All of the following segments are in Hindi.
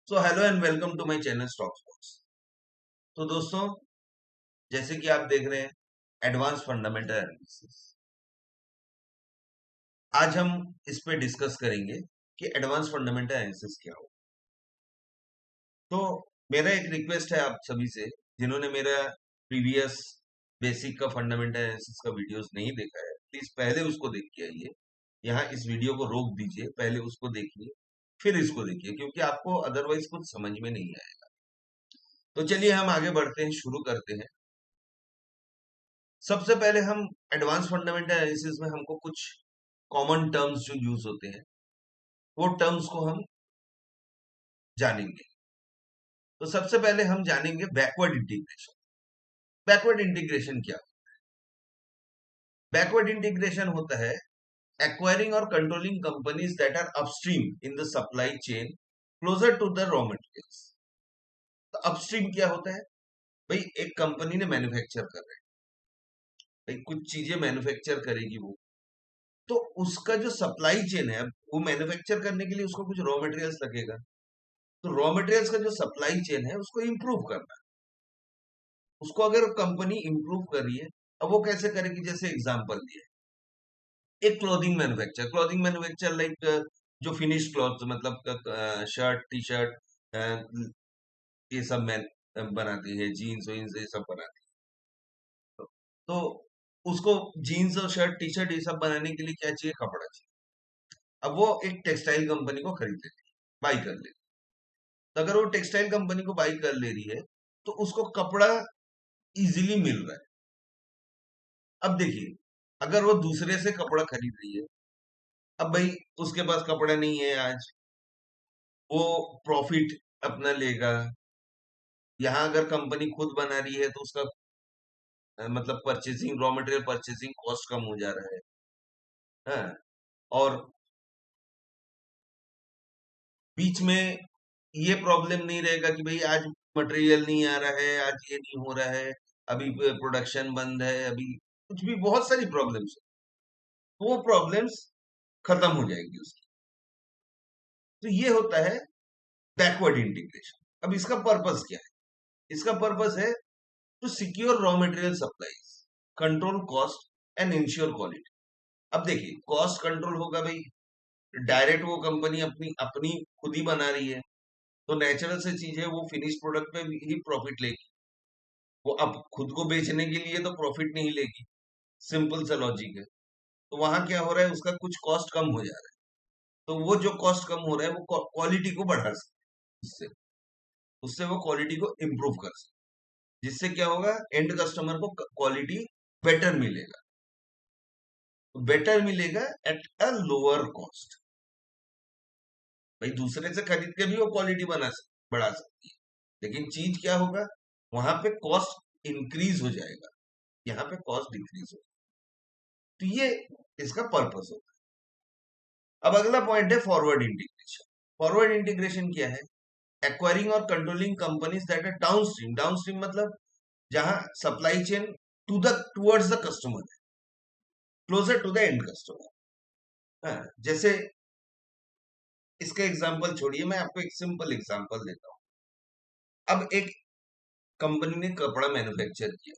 So hello and welcome to my channel stocks box. तो दोस्तों, जैसे कि आप देख रहे हैं एडवांस फंडामेंटल एनालिसिस। आज हम इस पे डिस्कस करेंगे कि एडवांस फंडामेंटल एनालिसिस क्या हो। तो मेरा एक रिक्वेस्ट है आप सभी से, जिन्होंने मेरा प्रीवियस बेसिक का फंडामेंटल एनालिसिस का वीडियोस नहीं देखा है, प्लीज पहले उसको देख के आइए। यहाँ इस वीडियो को रोक दीजिए, पहले उसको देखिए फिर इसको देखिए, क्योंकि आपको अदरवाइज कुछ समझ में नहीं आएगा। तो चलिए हम आगे बढ़ते हैं, शुरू करते हैं। सबसे पहले हम एडवांस फंडामेंटल एनालिसिस में हमको कुछ कॉमन टर्म्स जो यूज होते हैं वो टर्म्स को हम जानेंगे। तो सबसे पहले हम जानेंगे बैकवर्ड इंटीग्रेशन। बैकवर्ड इंटीग्रेशन क्या? बैकवर्ड इंटीग्रेशन होता है एक्वायरिंग और controlling companies that are upstream in the supply chain closer to the raw materials. तो अपस्ट्रीम क्या होता है? भाई एक कंपनी ने मैन्युफैक्चर कर रहे हैं, भाई कुछ चीजें मैन्युफैक्चर करेगी वो, तो उसका जो सप्लाई चेन है, अब वो मैन्युफैक्चर करने के लिए उसको कुछ रॉ मटेरियल्स लगेगा। तो रॉ मटेरियल्स का जो सप्लाई चेन है उसको इंप्रूव करना है। उसको अगर कंपनी इंप्रूव कर रही है, अब वो कैसे करेगी? जैसे एग्जांपल दिए, एक क्लॉथिंग मैन्युफैक्चर लाइक जो फिनिश क्लॉथ, मतलब शर्ट टी शर्ट ये सब बनाती है, जीन्स वीन्स ये सब बनाती है। तो उसको जीन्स और शर्ट टी शर्ट ये सब बनाने के लिए क्या चाहिए? कपड़ा चाहिए। अब वो एक टेक्सटाइल कंपनी को खरीद लेती है, बाई कर लेती है। तो अगर वो टेक्सटाइल कंपनी को बाई कर ले रही है तो उसको कपड़ा इजीली मिल रहा है। अब देखिए, अगर वो दूसरे से कपड़ा खरीद रही है, अब भाई उसके पास कपड़ा नहीं है आज, वो प्रॉफिट अपना लेगा। यहाँ अगर कंपनी खुद बना रही है तो उसका मतलब purchasing, raw material purchasing cost कम हो जा रहा है। हाँ, और बीच में ये प्रॉब्लम नहीं रहेगा कि भाई आज मटेरियल नहीं आ रहा है, आज ये नहीं हो रहा है, अभी प्रोडक्शन बंद है, अभी कुछ भी, बहुत सारी प्रॉब्लम्स। तो वो प्रॉब्लम्स खत्म हो जाएगी उसकी। तो ये होता है बैकवर्ड इंटीग्रेशन। अब इसका पर्पस क्या है? इसका पर्पस है to secure raw material supplies, control cost and ensure quality. अब देखिए, कॉस्ट कंट्रोल होगा भाई, डायरेक्ट वो कंपनी अपनी अपनी खुद ही बना रही है, तो नेचुरल से चीज है, वो फिनिश प्रोडक्ट पे ही प्रॉफिट लेगी। वो अब खुद को बेचने के लिए तो प्रॉफिट नहीं लेगी, सिंपल सा लॉजिक है। तो वहां क्या हो रहा है, उसका कुछ कॉस्ट कम हो जा रहा है। तो वो जो कॉस्ट कम हो रहा है वो क्वालिटी को बढ़ा सकते हैं, उससे उससे वो क्वालिटी को इम्प्रूव कर सकते हैं, जिससे क्या होगा, एंड कस्टमर को क्वालिटी बेटर मिलेगा। बेटर मिलेगा एट अ लोअर कॉस्ट। भाई दूसरे से खरीद के भी वो क्वालिटी बढ़ा सकती है, लेकिन चीज क्या होगा, वहां पे कॉस्ट इंक्रीज हो जाएगा, यहाँ पे कॉस्ट डिक्रीज हो। तो ये इसका पर्पस होगा। अब अगला पॉइंट है फॉरवर्ड इंटीग्रेशन। फॉरवर्ड इंटीग्रेशन क्या है? एक्वायरिंग और controlling companies that are downstream. Downstream मतलब जहां supply chain towards the customer है, closer to the end customer. हाँ, जैसे इसका एग्जांपल छोड़िए, मैं आपको एक सिंपल एग्जांपल देता हूँ। अब एक कंपनी ने कपड़ा मैन्युफैक्चर किया,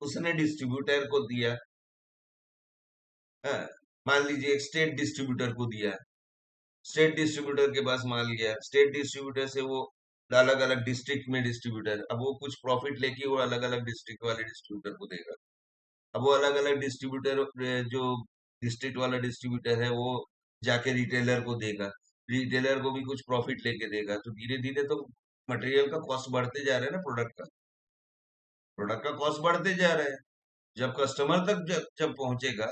उसने डिस्ट्रीब्यूटर को दिया। हाँ, मान लीजिए एक स्टेट डिस्ट्रीब्यूटर को दिया, स्टेट डिस्ट्रीब्यूटर के पास माल गया, स्टेट डिस्ट्रीब्यूटर से वो अलग अलग डिस्ट्रिक्ट में डिस्ट्रीब्यूटर, अब वो कुछ प्रॉफिट लेके वो अलग अलग डिस्ट्रिक्ट वाले डिस्ट्रीब्यूटर को देगा। अब वो अलग अलग डिस्ट्रीब्यूटर, जो डिस्ट्रिक्ट वाला डिस्ट्रीब्यूटर है वो जाके रिटेलर को देगा, रिटेलर को भी कुछ प्रॉफिट लेके देगा। तो धीरे धीरे तो मटेरियल का कॉस्ट बढ़ते जा रहा है ना, प्रोडक्ट का कॉस्ट बढ़ते जा रहा है। जब कस्टमर तक जब पहुंचेगा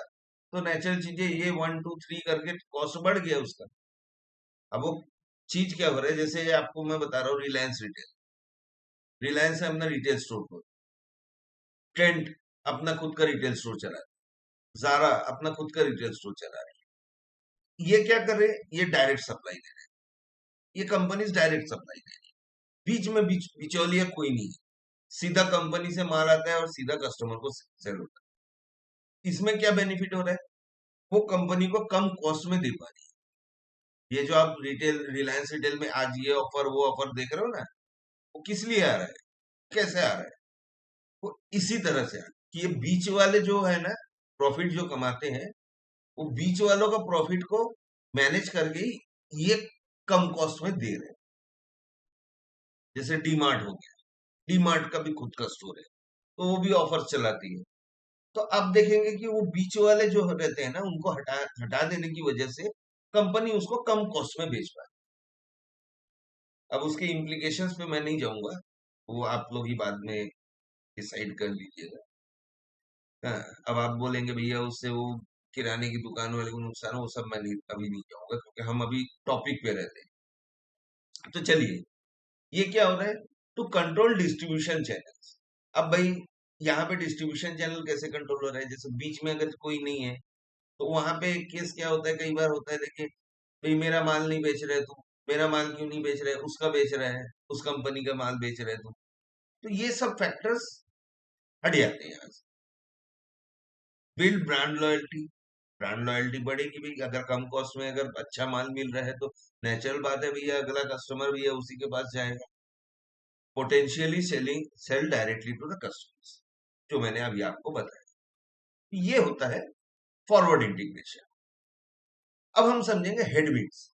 तो नेचुरल चीजें ये 1 2 3 करके कॉस्ट बढ़ गया उसका। अब वो चीज क्या हो रहा है, जैसे आपको मैं बता रहा हूँ, रिलायंस रिटेल, रिलायंस है अपना रिटेल स्टोर पर, ट्रेंड अपना खुद का रिटेल स्टोर चला रहा है, जारा अपना खुद का रिटेल स्टोर चला रही है। ये क्या कर रहे हैं? ये डायरेक्ट सप्लाई दे रहे हैं, ये कंपनीज डायरेक्ट सप्लाई दे रही है। बीच में बिचौलिया कोई नहीं है, सीधा कंपनी से माल आता है और सीधा कस्टमर को सेल होता है। इसमें क्या बेनिफिट हो रहा है? वो कंपनी को कम कॉस्ट में दे पा रही है, ये जो आप रिलायंस रिटेल में आज ये ऑफर वो ऑफर देख रहे हो ना, वो किस लिए आ रहा है, कैसे आ रहा है? वो इसी तरह से आ रहा है कि ये बीच वाले जो है ना, प्रॉफिट जो कमाते हैं, वो बीच वालों का प्रॉफिट को मैनेज करके ही ये कम कॉस्ट में दे रहे हैं। जैसे डीमार्ट हो गया, डीमार्ट का भी खुद का स्टोर है, तो वो भी ऑफर चलाती है। तो अब देखेंगे कि वो बीच वाले जो रहते हैं ना, उनको हटा हटा देने की वजह से कंपनी उसको कम कॉस्ट में बेच पाए। अब उसके इम्प्लीकेशंस पे मैं नहीं जाऊंगा, वो आप लोग ही बाद में डिसाइड कर लीजिएगा। हाँ, अब आप बोलेंगे भैया उससे वो किराने की दुकान वाले को नुकसान हो, वो सब मैं नहीं अभी नहीं जाऊंगा, क्योंकि हम अभी टॉपिक पे रहते हैं। तो चलिए, ये क्या हो रहा है, टू कंट्रोल डिस्ट्रीब्यूशन चैनल्स। अब भाई यहाँ पे डिस्ट्रीब्यूशन चैनल कैसे कंट्रोल हो रहा है, जैसे बीच में अगर कोई नहीं है, तो वहां पे केस क्या होता है, कई बार होता है, देखिए भाई मेरा माल नहीं बेच रहे तुम, मेरा माल क्यों नहीं बेच रहे, उसका बेच रहा है, उस कंपनी का माल बेच रहे तुम। तो ये सब फैक्टर्स हट जाते हैं यहाँ से। Build brand loyalty, brand loyalty बढ़ेगी भाई, अगर कम कॉस्ट में अगर अच्छा माल मिल रहा है तो नेचुरल बात है भैया, अगला कस्टमर भी है उसी के पास जाएगा। Potentially selling, sell directly to the customers, जो मैंने अभी आपको बताया, ये होता है फॉरवर्ड इंटीग्रेशन। अब हम समझेंगे हेडविंड्स।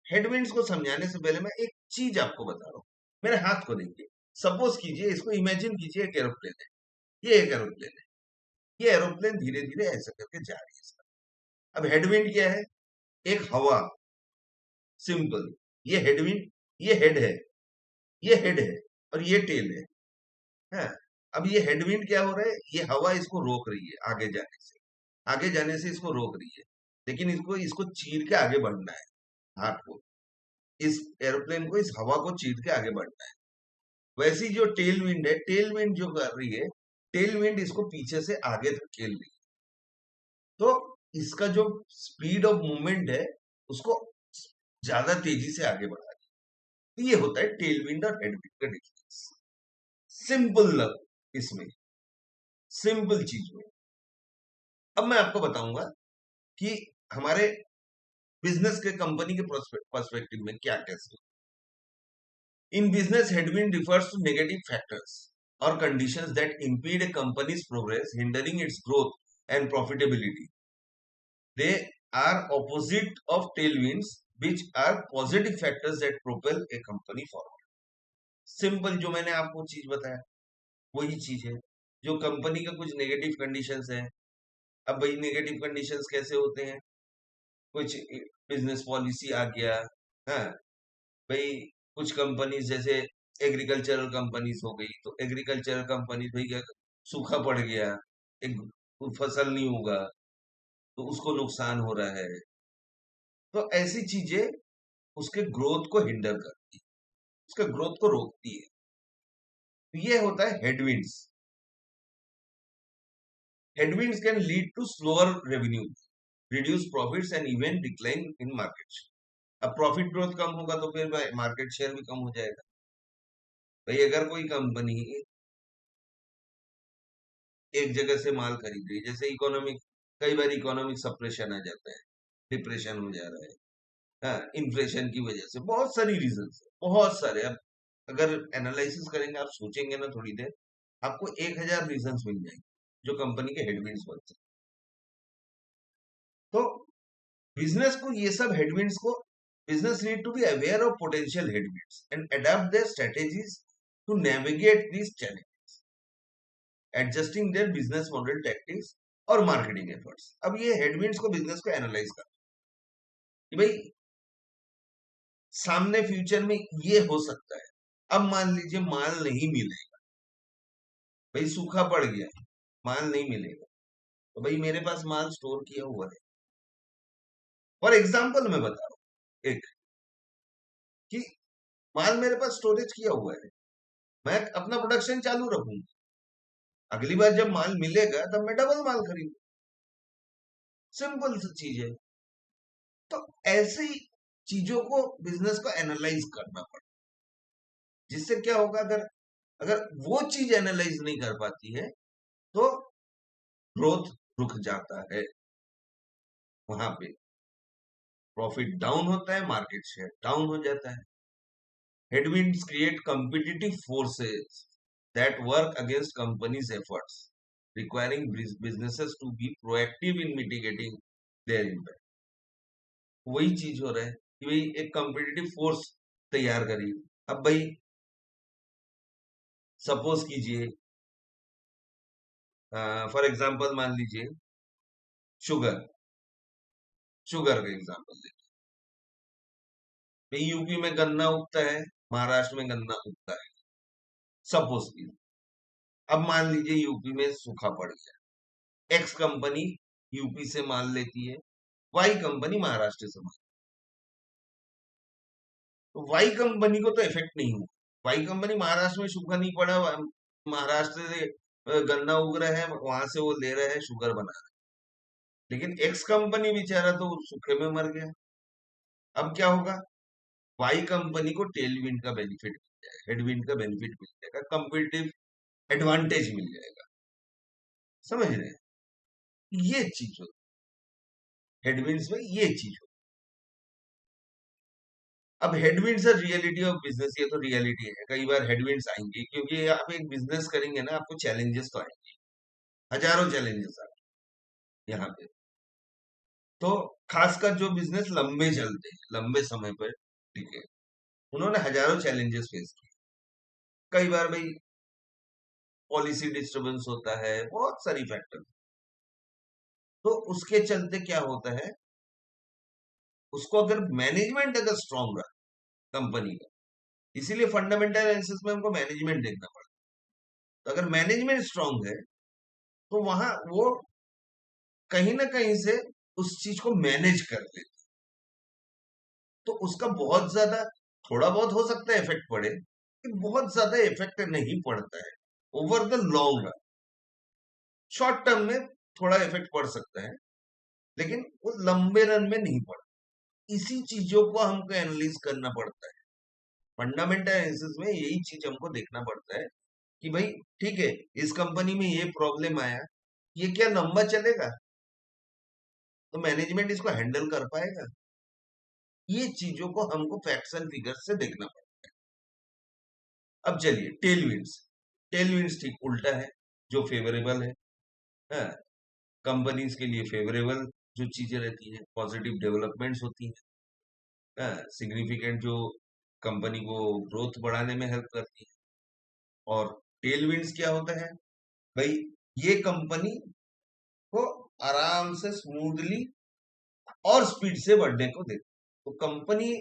हेडविंड्स को समझाने से पहले मैं एक चीज आपको बता रहा हूँ। मेरे हाथ को देखिए, सपोज कीजिए, इसको इमेजिन कीजिए एक एरोप्लेन है, ये एक एरोप्लेन है, ये एरोप्लेन धीरे धीरे ऐसा करके जा रही है। अब हेडविंड क्या है, एक हवा, सिंपल। ये हेडविंड, ये हेड है, ये हेड है, और ये टेल है। हाँ, अब ये हेडविंड क्या हो रहा है, ये हवा इसको रोक रही है आगे जाने से, आगे जाने से इसको रोक रही है, लेकिन इसको इसको चीर के आगे बढ़ना है, हाथ को, इस एरोप्लेन को, इस हवा को चीर के आगे बढ़ना है। वैसी जो टेल विंड है, टेल विंड जो कर रही है, टेल विंड इसको पीछे से आगे धकेल रही है। तो इसका जो स्पीड ऑफ मूवमेंट है, उसको ज्यादा तेजी से आगे बढ़ा रही है। तो ये होता है टेल विंड और हेड विंड का डिफरेंस। सिंपल लव, इसमें सिंपल चीज में। अब मैं आपको बताऊंगा कि हमारे बिजनेस के, कंपनी के पर्सपेक्टिव में क्या कैसे। In business, headwind refers to negative factors or conditions that impede a company's progress, hindering its growth and profitability. They are opposite of tailwinds, which are positive factors that propel a company forward. Simple, जो मैंने आपको चीज बताया वही चीज है। जो कंपनी का कुछ नेगेटिव कंडीशंस है, अब भाई नेगेटिव कंडीशंस कैसे होते हैं, कुछ बिजनेस पॉलिसी आ गया, हाँ भाई, कुछ कंपनीज जैसे एग्रीकल्चरल कंपनीज हो गई, तो एग्रीकल्चरल कंपनीज भाई क्या, सूखा पड़ गया, एक फसल नहीं होगा, तो उसको नुकसान हो रहा है। तो ऐसी चीजें उसके ग्रोथ को हिंडर करती है, उसके ग्रोथ को रोकती है। तो ये होता है headwinds. Headwinds can lead to slower revenue, reduce profits and even decline in market. अब प्रॉफिट ग्रोथ कम होगा तो फिर मार्केट शेयर भी कम हो जाएगा। भाई अगर कोई कंपनी एक जगह से माल खरीद रही है, जैसे इकोनॉमिक, कई बार इकोनॉमिक सप्रेशन आ जाता है, डिप्रेशन हो जा रहा है, हाँ, इन्फ्लेशन की वजह से, बहुत सारी रीजन है, बहुत सारे। अब अगर एनालिसिस करेंगे, आप सोचेंगे ना थोड़ी देर, आपको 1000 रीजन मिल जाएंगे जो कंपनी के हेडविंड्स बनते हैं। तो बिजनेस को ये सब हेडविंड्स को, business need to be aware of potential headwinds and adopt their strategies to navigate this challenge, adjusting their business model, tactics और मार्केटिंग एफर्ट्स। अब ये हेडविंड्स को, बिजनेस को एनालाइज कर कि भाई सामने फ्यूचर में ये हो सकता है। अब मान लीजिए माल नहीं मिलेगा, भाई सूखा पड़ गया, माल नहीं मिलेगा, तो भाई मेरे पास माल स्टोर किया हुआ है। फॉर एग्जाम्पल मैं बता रहा हूँ एक, कि माल मेरे पास स्टोरेज किया हुआ है, मैं अपना प्रोडक्शन चालू रखूंगा, अगली बार जब माल मिलेगा तब मैं डबल माल खरीदूंगा। सिंपल सी चीज है। तो ऐसी चीजों को, बिजनेस को एनालाइज करना पड़ता, जिससे क्या होगा, अगर अगर वो चीज एनालाइज नहीं कर पाती है तो ग्रोथ रुक जाता है वहां पे। प्रॉफिट डाउन होता है, मार्केट शेयर डाउन हो जाता है। Headwinds create competitive forces that work against companies efforts, requiring businesses to be proactive in mitigating their impact। वही चीज हो रहा है कि भाई एक कॉम्पिटिटिव फोर्स तैयार करी। अब भाई सपोज कीजिए, फॉर एग्जांपल मान लीजिए शुगर, शुगर का एग्जांपल ले। भाई यूपी में गन्ना उगता है, महाराष्ट्र में गन्ना उगता है, सपोज कीजिए। अब मान लीजिए यूपी में सूखा पड़ गया, एक्स कंपनी यूपी से माल लेती है, वाई कंपनी महाराष्ट्र से माल। तो वाई कंपनी को तो इफेक्ट नहीं हुआ, वाई कंपनी महाराष्ट्र में सूखा नहीं पड़ा, महाराष्ट्र से गन्ना उग रहा है, वहां से वो ले रहे हैं, शुगर बना रहे हैं। लेकिन एक्स कंपनी बेचारा तो सूखे में मर गया। अब क्या होगा, वाई कंपनी को टेलविंड का बेनिफिट मिल जाएगा, हेडविंड का बेनिफिट मिल जाएगा, कंपीटिटिव एडवांटेज मिल जाएगा। समझ रहे हैं, ये चीज होती है हेडविंड्स में, ये चीज होती है। अब हेडविंड्स और रियलिटी ऑफ बिजनेस, ये तो रियलिटी है, कई बार हेडविंड्स आएंगे क्योंकि आप एक बिजनेस करेंगे ना, आपको चैलेंजेस तो आएंगे, हजारों चैलेंजेस आएंगे यहाँ पे। तो खासकर जो बिजनेस लंबे चलते हैं, लंबे समय पर टिके, उन्होंने हजारों चैलेंजेस फेस किए। कई बार भाई पॉलिसी डिस्टर्बेंस होता है, बहुत सारी फैक्टर। तो उसके चलते क्या होता है, उसको अगर मैनेजमेंट अगर स्ट्रांग रहा कंपनी का, इसीलिए फंडामेंटल एनालिसिस में हमको मैनेजमेंट देखना पड़ता है। तो अगर मैनेजमेंट स्ट्रांग है तो वहां वो कहीं ना कहीं से उस चीज को मैनेज कर ले, तो उसका बहुत ज्यादा, थोड़ा बहुत हो सकता है इफेक्ट पड़े, लेकिन बहुत ज्यादा इफेक्ट नहीं पड़ता है over the long run. Short term में थोड़ा इफेक्ट पड़ सकता है, लेकिन वो लंबे रन में नहीं पड़ता। इसी चीजों को हमको एनालिज करना पड़ता है। फंडामेंटल एनालिसिस में यही चीज हमको देखना पड़ता है कि भाई ठीक है, इस कंपनी में ये प्रॉब्लम आया, ये क्या लंबा चलेगा, तो मैनेजमेंट इसको हैंडल कर पाएगा। ये चीजों को हमको फैक्ट्स एंड फिगर्स से देखना पड़ता है। अब चलिए टेलविंड्स, टेलविंड्स ठीक उल्टा है, जो फेवरेबल है, कंपनीज के लिए फेवरेबल जो चीजें रहती है, पॉजिटिव डेवलपमेंट्स होती है, सिग्निफिकेंट जो कंपनी को ग्रोथ बढ़ाने में हेल्प करती है। और टेलविंड्स क्या होता है, भाई ये कंपनी को आराम से स्मूथली और स्पीड से बढ़ने को देती है। तो कंपनी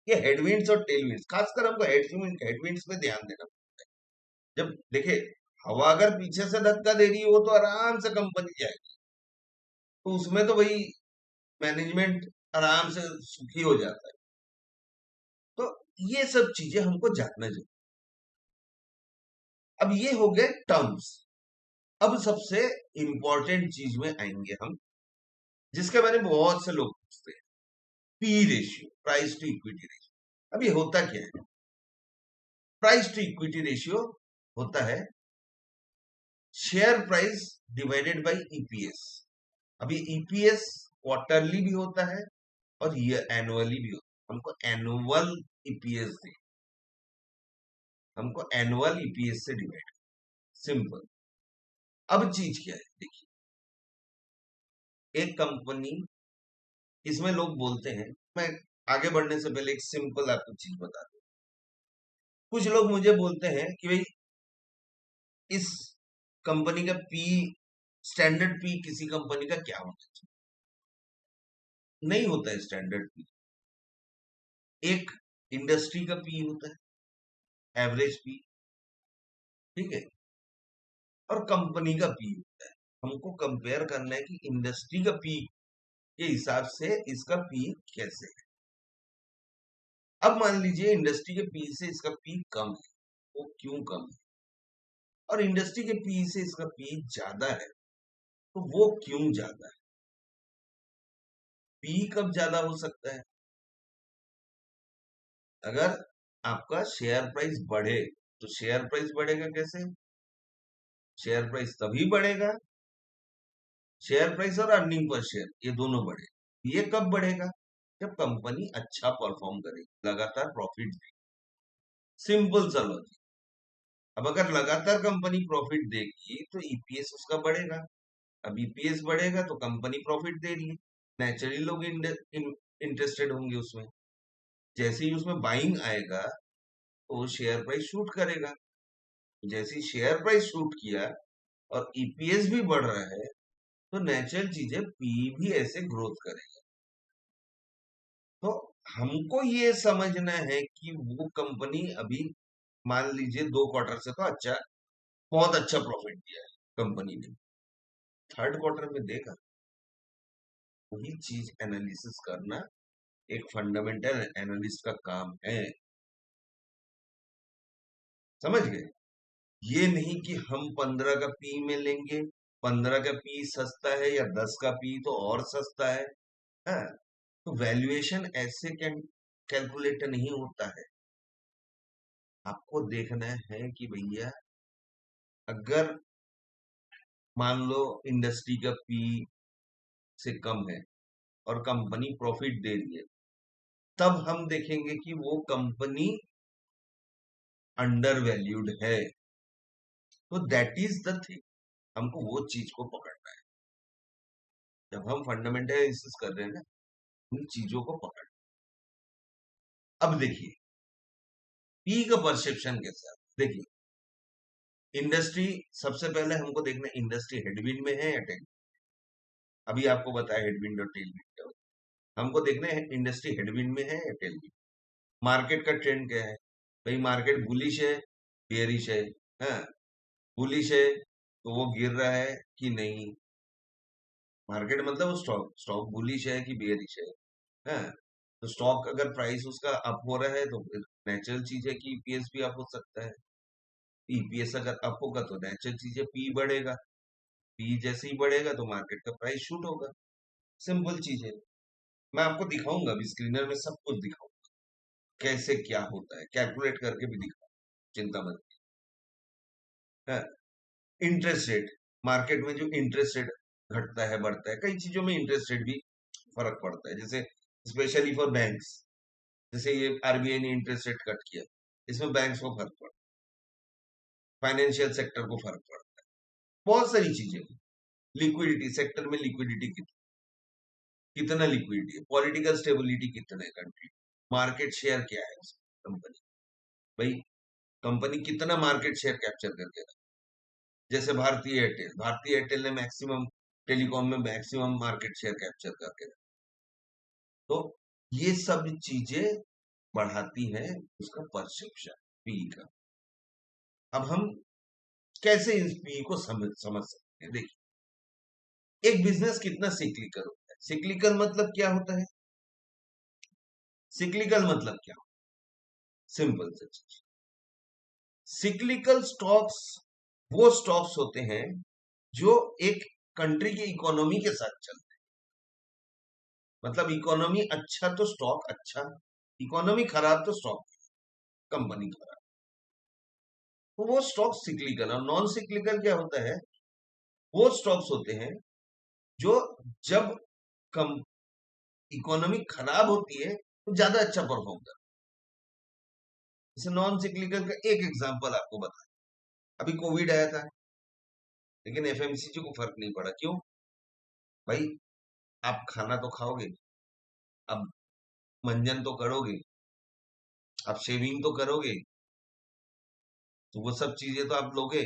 के हेडविंड्स और टेलविंड्स, खासकर हमको हेडविंड्स पे ध्यान देना। जब देखे हवा अगर पीछे से धक्का दे रही हो तो आराम से कंपनी जाएगी, तो उसमें तो भाई मैनेजमेंट आराम से सुखी हो जाता है। तो ये सब चीजें हमको जानना चाहिए। अब ये हो गए टर्म्स। अब सबसे इंपॉर्टेंट चीज में आएंगे हम, जिसके बारे में बहुत से लोग पूछते हैं, P ratio, price to equity ratio. अब ये होता क्या है, प्राइस टू इक्विटी रेशियो होता है share price divided by EPS. अभी ईपीएस क्वार्टरली भी होता है और ये एनुअली भी होता है। हमको एनुअल ईपीएस दे, हमको एनुअल ईपीएस से डिवाइड, सिंपल। अब चीज क्या है, देखिए एक कंपनी, इसमें लोग बोलते हैं, मैं आगे बढ़ने से पहले एक सिंपल आपको चीज बता दूं। कुछ लोग मुझे बोलते हैं कि भाई इस कंपनी का पी, स्टैंडर्ड पी किसी कंपनी का क्या होना चाहिए। नहीं होता है स्टैंडर्ड पी, एक इंडस्ट्री का पी होता है, एवरेज पी, ठीक है, और कंपनी का पी होता है। हमको कंपेयर करना है कि इंडस्ट्री का पी के हिसाब से इसका पी कैसे है। अब मान लीजिए इंडस्ट्री के पी से इसका पी कम है, वो क्यों कम है, और इंडस्ट्री के पी से इसका पी ज्यादा है, तो वो क्यों ज्यादा है। पी कब ज्यादा हो सकता है, अगर आपका शेयर प्राइस बढ़े। तो शेयर प्राइस बढ़ेगा कैसे, शेयर प्राइस तभी बढ़ेगा, शेयर प्राइस और अर्निंग पर शेयर ये दोनों बढ़े, ये कब बढ़ेगा? जब कंपनी अच्छा परफॉर्म करेगी, लगातार प्रॉफिट देगी। सिंपल सा लॉजिक। अब अगर लगातार कंपनी प्रॉफिट देगी तो ईपीएस उसका बढ़ेगा। अब ईपीएस बढ़ेगा तो कंपनी प्रॉफिट दे रही है, नेचुरली लोग इंटरेस्टेड होंगे उसमें। जैसे ही उसमें बाइंग आएगा तो शेयर प्राइस शूट करेगा। जैसे ही शेयर प्राइस शूट किया और ईपीएस भी बढ़ रहा है तो नेचुरल चीज है, पी भी ऐसे ग्रोथ करेगा। तो हमको ये समझना है कि वो कंपनी अभी, मान लीजिए 2 क्वार्टर से तो अच्छा, बहुत अच्छा प्रॉफिट दिया है कंपनी ने, थर्ड क्वार्टर में देगा। वही चीज एनालिसिस करना एक फंडामेंटल एनालिस्ट का काम है। समझ गए? ये नहीं कि हम 15 का पी में लेंगे, 15 का पी सस्ता है या 10 का पी तो और सस्ता है। हाँ, तो वैल्यूएशन ऐसे कैलकुलेट नहीं होता है। आपको देखना है कि भैया, अगर मान लो इंडस्ट्री का पी से कम है और कंपनी प्रॉफिट दे रही है, तब हम देखेंगे कि वो कंपनी अंडर वैल्यूड है। तो दैट इज द थिंग, हमको वो चीज को पकड़ना है। जब हम फंडामेंटल एनालिसिस कर रहे हैं ना, उन चीजों को पकड़। अब देखिए पी का परसेप्शन के साथ देखिए, इंडस्ट्री सबसे पहले हमको देखना है, इंडस्ट्री हेडविंड में है या टेल। अभी आपको बताया हेडविंड और टेलविंड क्या होता है। हमको देखना है इंडस्ट्री हेडविंड में है या टेलविंड। मार्केट का ट्रेंड क्या है? भाई मार्केट बुलिश है, बेयरिश है? हाँ, बुलिश है तो वो गिर रहा है कि नहीं? मार्केट मतलब स्टॉक स्टॉक बुलिश है कि बेयरिश है? हाँ, तो स्टॉक अगर प्राइस उसका अप हो रहा है तो फिर नेचुरल चीज है कि ईपीएस भी अप हो सकता है। ईपीएस अगर अप होगा तो नेचुरल चीज है पी बढ़ेगा। पी जैसे ही बढ़ेगा तो मार्केट का प्राइस शूट होगा। सिंपल चीज है। मैं आपको दिखाऊंगा अभी स्क्रीनर में, सब कुछ दिखाऊंगा कैसे क्या होता है, कैलकुलेट करके भी दिखाऊंगा, चिंता मत कीजिए। इंटरेस्ट रेट, मार्केट में जो इंटरेस्ट रेट घटता है बढ़ता है, कई चीजों में इंटरेस्ट रेट भी फर्क पड़ता है, जैसे स्पेशली फॉर बैंक्स। जैसे ये आरबीआई ने इंटरेस्ट रेट कट किया, इसमें बैंक्स को फर्क पड़ता है, फाइनेंशियल सेक्टर को फर्क पड़ता है, बहुत सारी चीजें। लिक्विडिटी सेक्टर में लिक्विडिटी कितना लिक्विडिटी है, पॉलिटिकल स्टेबिलिटी कितना है कंट्री, मार्केट शेयर क्या है कंपनी, भाई कंपनी कितना मार्केट शेयर कैप्चर करके रहा। जैसे भारतीय एयरटेल ने मैक्सिमम, टेलीकॉम में मैक्सिमम मार्केट शेयर कैप्चर करके रहा। तो ये सब चीजें बढ़ाती है उसका परसेप्शन पी का। अब हम कैसे इस पी को समझ सकते हैं? देखिए, एक बिजनेस कितना सिक्लिकल होता है। सिक्लिकल मतलब क्या होता है? सिक्लिकल मतलब क्या? सिंपल सा चीज, सिक्लिकल स्टॉक्स वो स्टॉक्स होते हैं जो एक कंट्री की इकोनॉमी के साथ चलते हैं। मतलब इकोनॉमी अच्छा तो स्टॉक अच्छा, इकोनॉमी खराब तो स्टॉक, कंपनी खराब, तो वो स्टॉक सिक्लिकल। और नॉन सिक्लिकल क्या होता है? वो स्टॉक्स होते हैं जो, जब कम इकोनॉमी खराब होती है तो ज्यादा अच्छा परफॉर्म करता है। जैसे नॉन सिक्लिकल का एक एग्जांपल आपको बता, अभी कोविड आया था लेकिन एफएमसीजी को फर्क नहीं पड़ा। क्यों? भाई आप खाना तो खाओगे, अब मंजन तो करोगे, आप शेविंग तो करोगे, तो वो सब चीजें तो आप लोगे,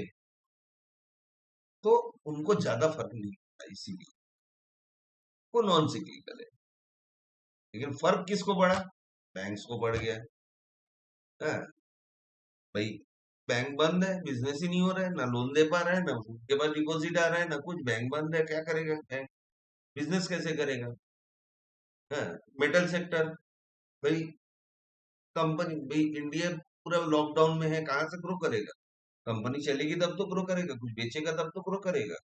तो उनको ज्यादा फर्क नहीं पड़ता, इसीलिए वो नॉन सिक्लिकल है। लेकिन फर्क किसको पड़ा? बैंक्स को पड़ गया। हाँ, भाई बैंक बंद है, बिजनेस ही नहीं हो रहा है, ना लोन दे पा रहा है, ना उसके पास डिपॉजिट आ रहा है, ना कुछ, बैंक बंद है, क्या करेगा बैंक? बिजनेस कैसे करेगा? हाँ, मेटल सेक्टर, भाई कंपनी, भाई इंडिया पूरा लॉकडाउन में है, कहाँ से ग्रो करेगा? कंपनी चलेगी तब तो ग्रो करेगा, कुछ बेचेगा तब तो ग्रो करेगा।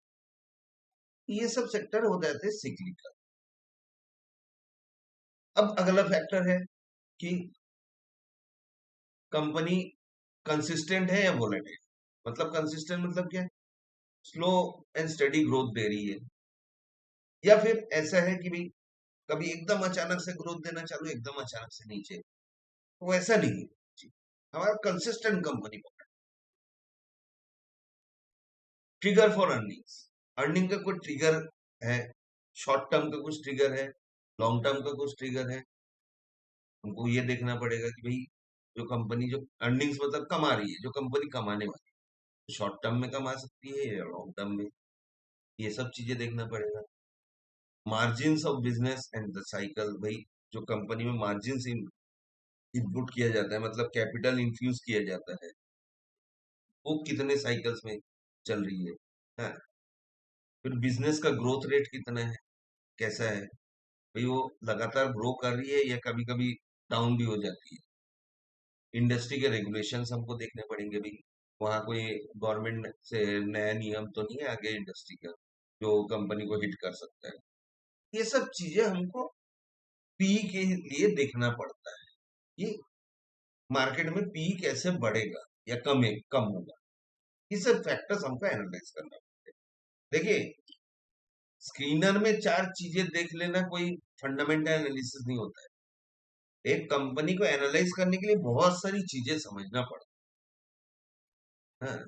ये सब सेक्टर हो जाते हैं सिक्लिकल। अब अगला फैक्टर है कि कंपनी कंसिस्टेंट है या वोलेटाइल। मतलब कंसिस्टेंट मतलब क्या? स्लो एंड स्टडी ग्रोथ दे रही है, या फिर ऐसा है कि भाई कभी एकदम अचानक से ग्रोथ देना चालू, एकदम अचानक से नीचे, तो वैसा नहीं है जी। हमारा कंसिस्टेंट कंपनी पकड़। ट्रिगर फॉर अर्निंग्स, अर्निंग का कोई ट्रिगर है, शॉर्ट टर्म का कुछ ट्रिगर है, लॉन्ग टर्म का कुछ ट्रिगर है। हमको ये देखना पड़ेगा कि भाई जो कंपनी जो अर्निंग्स मतलब कमा रही है, जो कंपनी कमाने वाली है, शॉर्ट टर्म में कमा सकती है या लॉन्ग टर्म में, ये सब चीजें देखना पड़ेगा। Margins of business and the cycle, भाई जो कंपनी में मार्जिन इनपुट किया जाता है, मतलब कैपिटल इन्फ्यूज किया जाता है, वो कितने साइकिल्स में चल रही है। हाँ, फिर बिजनेस का ग्रोथ रेट कितना है, कैसा है, भाई वो लगातार ग्रो कर रही है या कभी कभी डाउन भी हो जाती है। इंडस्ट्री के रेगुलेशंस हमको देखने पड़ेंगे भाई, वहाँ कोई गवर्नमेंट से नया नियम तो नहीं है आगे इंडस्ट्री का जो कंपनी को हिट कर सकता है। ये सब चीजें हमको पी के लिए देखना पड़ता है। ये मार्केट में पी कैसे बढ़ेगा या कम होगा, ये सब फैक्टर्स हमको एनालाइज करना पड़ेगा। देखिए, स्क्रीनर में चार चीजें देख लेना कोई फंडामेंटल एनालिसिस नहीं होता है। एक कंपनी को एनालाइज करने के लिए बहुत सारी चीजें समझना पड़ता है। हाँ,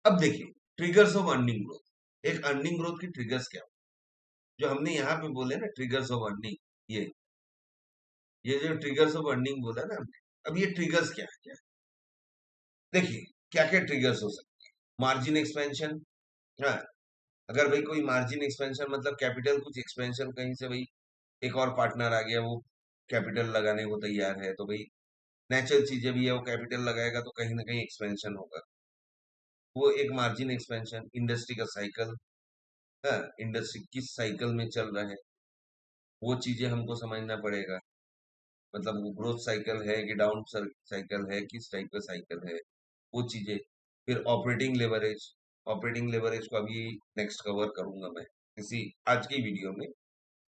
अब देखिए, ट्रिगर्स ऑफ अर्निंग ग्रोथ, एक अर्निंग ग्रोथ की ट्रिगर्स क्या, जो हमने यहाँ पे बोले ना ट्रिगर्स ऑफ अर्निंग, ये जो ट्रिगर्स ऑफ अर्निंग बोला ना हमने, अब ये ट्रिगर्स क्या है, देखिए क्या क्या ट्रिगर्स हो सकते हैं। मार्जिन एक्सपेंशन, हाँ, अगर भाई कोई मार्जिन एक्सपेंशन मतलब कैपिटल कुछ एक्सपेंशन कहीं से, भाई एक और पार्टनर आ गया, वो कैपिटल लगाने को तैयार है, तो भाई नेचुरल चीजें भी है, वो कैपिटल लगाएगा तो कहीं ना कहीं एक्सपेंशन होगा, वो एक मार्जिन एक्सपेंशन। इंडस्ट्री का साइकिल, हाँ, इंडस्ट्री किस साइकिल में चल रहा है, वो चीजें हमको समझना पड़ेगा, मतलब वो ग्रोथ साइकिल है कि डाउन साइकिल है, किस टाइप का साइकिल है, वो चीजें। फिर ऑपरेटिंग लेवरेज, ऑपरेटिंग लेवरेज को अभी नेक्स्ट कवर करूंगा मैं किसी आज की वीडियो में,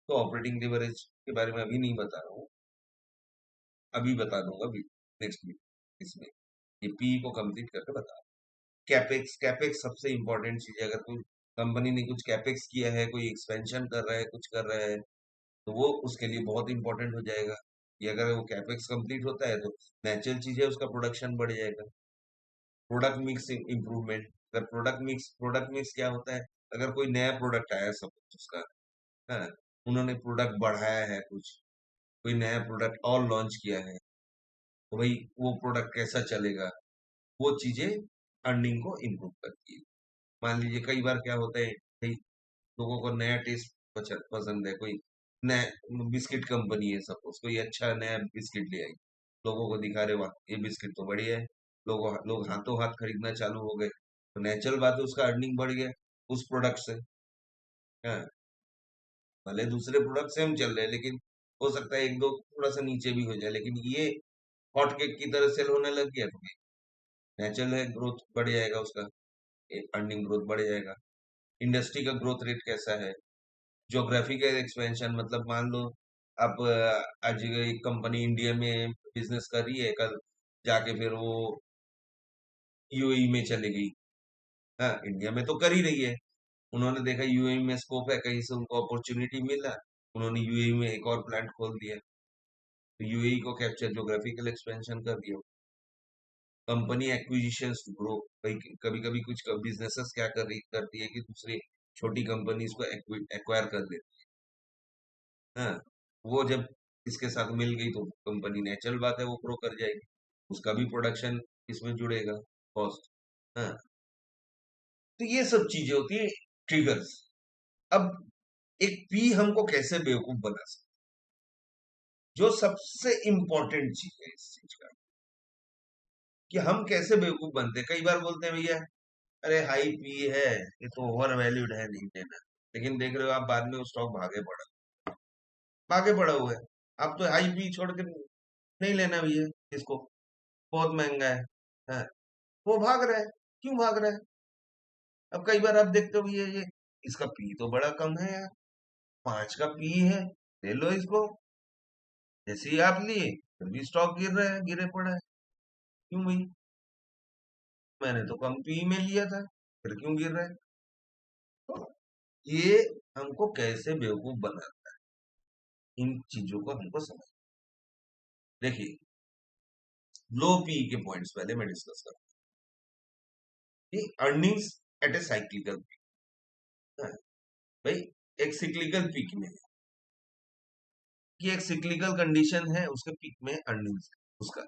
तो ऑपरेटिंग लेवरेज के बारे में अभी नहीं बता रहा हूँ, अभी बता दूंगा नेक्स्ट वीडियो इसमें, ये पी को कंप्लीट करके बता। कैपेक्स, कैपेक्स सबसे इंपॉर्टेंट चीज है, अगर कोई कंपनी ने कुछ कैपेक्स किया है, कोई एक्सपेंशन कर रहा है, कुछ कर रहा है, तो वो उसके लिए बहुत इंपॉर्टेंट हो जाएगा कि अगर वो कैपेक्स कंप्लीट होता है तो नेचुरल चीज है, उसका प्रोडक्शन बढ़ जाएगा। प्रोडक्ट मिक्स इम्प्रूवमेंट, अगर प्रोडक्ट मिक्स क्या होता है, अगर कोई नया प्रोडक्ट आया सब उसका, हाँ, उन्होंने प्रोडक्ट बढ़ाया है, कुछ कोई नया प्रोडक्ट और लॉन्च किया है, तो भाई वो प्रोडक्ट कैसा चलेगा, वो चीजें अर्निंग को इम्प्रूव करती है। मान लीजिए कई बार क्या होता है, कई लोगों को नया टेस्ट पसंद है, कोई नया बिस्किट कंपनी है सपोज, कोई अच्छा नया बिस्किट ले आई, लोगों को दिखा रहे, वाह ये बिस्किट तो बढ़िया है, लोग हाथों हाथ खरीदना चालू हो गए, तो नेचुरल बात है उसका अर्निंग बढ़ गया उस प्रोडक्ट से। हाँ, भले दूसरे प्रोडक्ट से हम चल रहे हैं, लेकिन हो सकता है एक दो थोड़ा सा नीचे भी हो जाए, लेकिन ये हॉट केक की तरह सेल होने लग गया, तो नेचुरल है ग्रोथ बढ़ जाएगा उसका, अर्निंग ग्रोथ बढ़ जाएगा। इंडस्ट्री का ग्रोथ रेट कैसा है, ज्योग्राफिकल एक्सपेंशन, मतलब मान लो आप आज एक कंपनी इंडिया में बिजनेस कर रही है, कल जाके फिर वो यूएई में चली गई, हाँ, इंडिया में तो कर ही रही है, उन्होंने देखा यूएई में स्कोप है, कहीं से उनको अपॉर्चुनिटी मिला, उन्होंने यूएई में एक और प्लांट खोल दिया, तो यूएई को कैप्चर, ज्योग्राफिकल एक्सपेंशन कर दिया। कंपनी एक्विजिशंस टू ग्रो, भाई कभी कभी कुछ बिजनेसेस क्या करती है कि दूसरी छोटी कंपनीज को एक्वायर कर देती है, हाँ, वो जब इसके साथ मिल गई तो कंपनी, नेचुरल बात है वो ग्रो कर जाएगी, उसका भी प्रोडक्शन इसमें जुड़ेगा, कॉस्ट। हाँ, तो ये सब चीजें होती है ट्रिगर्स। अब एक पी हमको कैसे बेवकूफ बना सकते, जो सबसे इंपॉर्टेंट चीज है इस चीज का, कि हम कैसे बेवकूफ बनते हैं। कई बार बोलते हैं भैया अरे हाई पी है, ये तो ओवर वैल्यूड है, नहीं लेना, लेकिन देख रहे हो आप बाद में वो स्टॉक भागे पड़ा हुआ है। आप तो हाई पी छोड़ के नहीं लेना भैया इसको, बहुत महंगा है, वो भाग रहा है, क्यों भाग रहा है। अब कई बार आप देखते हो ये इसका पी तो बड़ा कम है यार, 5 का पी है, ले लो इसको, जैसे ही आप लिए फिर भी स्टॉक गिर रहा है, गिरे पड़ा है, क्यों भाई, मैंने तो कम पी में लिया था, फिर क्यों गिर रहा है। तो ये हमको कैसे बेवकूफ बनाता है, इन चीजों को हमको समझ। देखिए, लो पी के पॉइंट्स पहले मैं डिस्कस करूँ। अर्निंग्स एट ए साइक्लिकल पीक, भाई एक सिक्लिकल पीक में है कि एक सिक्लिकल कंडीशन है, उसके पीक में अर्निंग्स उसका,